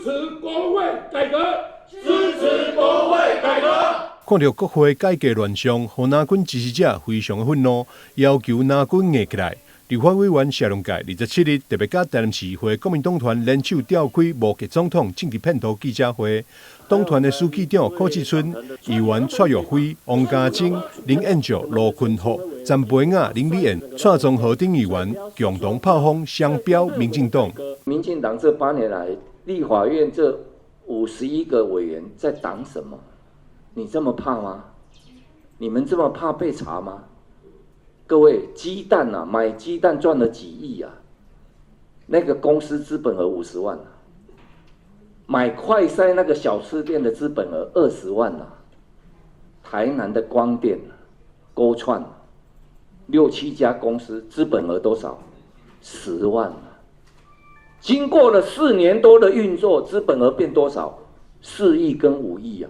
持国会改革，支持国会改革。看到国会改革乱象，互蓝军支持者非常愤怒，要求蓝军硬起来。立法委员谢龙介27日特别甲台南市会国民党团联手召开无极总统政治骗图记者会，党团的书记长柯志春、议员蔡岳辉、王家珍、林彦竹、罗坤福、詹培雅、林美燕、蔡宗和等议员共同炮轰双标民进党。民进党这8年来，立法院这51个委员在挡什么？你这么怕吗？你们这么怕被查吗？各位，鸡蛋啊，买鸡蛋赚了几亿啊？那个公司资本额50万啊，买快筛那个小吃店的资本额20万啊，台南的光电、勾串6、7家公司资本额多少？10万啊。经过了4年多的运作，资本额变多少？4亿跟5亿啊！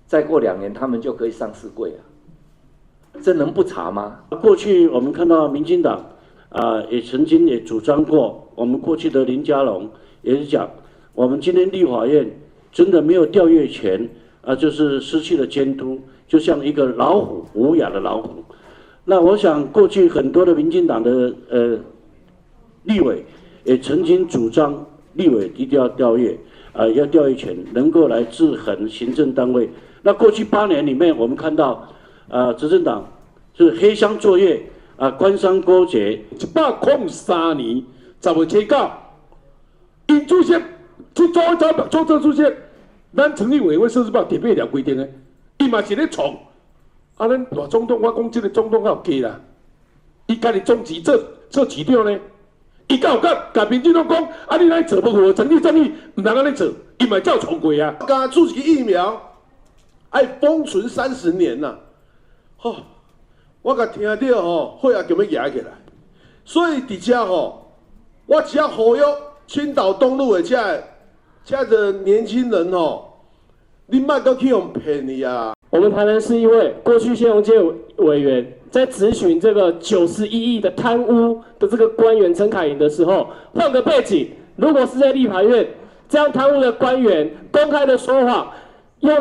再过2年，他们就可以上市柜啊！这能不查吗？过去我们看到民进党也曾经也主张过，我们过去的林佳龙也是讲，我们今天立法院真的没有调阅权就是失去了监督，就像一个老虎，无雅的老虎。那我想，过去很多的民进党的立委也曾经主张立委一定要调阅要调阅权，能够来制衡行政单位。那过去8年里面，我们看到执政党是黑箱作业官商勾结103年10月7日，尹主席去作证书写，咱成立委员会设置法特别条规定的，伊嘛是咧创。咱大总统，我讲这个总统较有假啦，伊家己总局做局长呢，伊敢有甲民进党讲，你来做不符合成立正义，唔通安尼做，伊嘛照创过啊。刚出几疫苗，爱封存30年呐，我甲听到血压就要压起来，所以伫遮我只要呼吁青岛东路的这的年轻人你莫搁去用骗你啊！我们台南市议会过去谢龙介委员在质询这个91亿的贪污的这个官员陈凯莹的时候，换个背景，如果是在立法院这样贪污的官员公开的说谎，用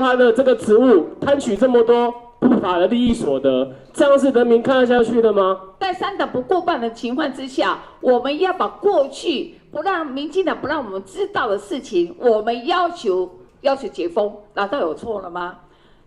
他的这个职务贪取这么多不法的利益所得，这样是人民看得下去的吗？在3党不过半的情况之下，我们要把过去不让民进党不让我们知道的事情，我们要求解封，难道有错了吗？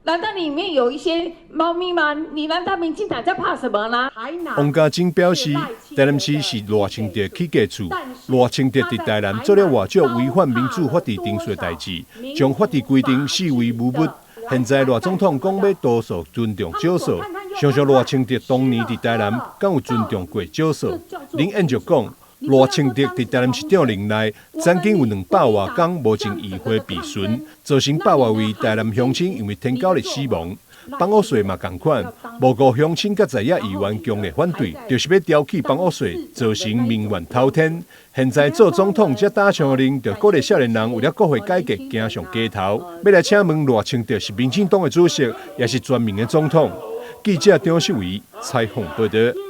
难道里面有一些猫咪吗？你难道民进党在怕什么呢？王家珍表示，台南市是赖清德起家厝，赖清德在台南做了偌少违反民主法治定数的代志，将法治规定视为无物。现在赖总统讲要多数尊重少数，想想赖清德当年在台南敢有尊重过少数？林彦竹讲，赖清德在台南市长任内，曾经有200多天无进议会备询，造成100多位台南乡亲因为天狗日死亡。帮屋税嘛同款，无辜乡亲甲在野议员强烈反对，就是要挑起帮屋税，造成民怨滔天。现在做总统这打枪令，就鼓励少年人为了国会改革行上街头。要来请问赖清德是民进党的主席，也是全民的总统？记者张秀仪采访报道。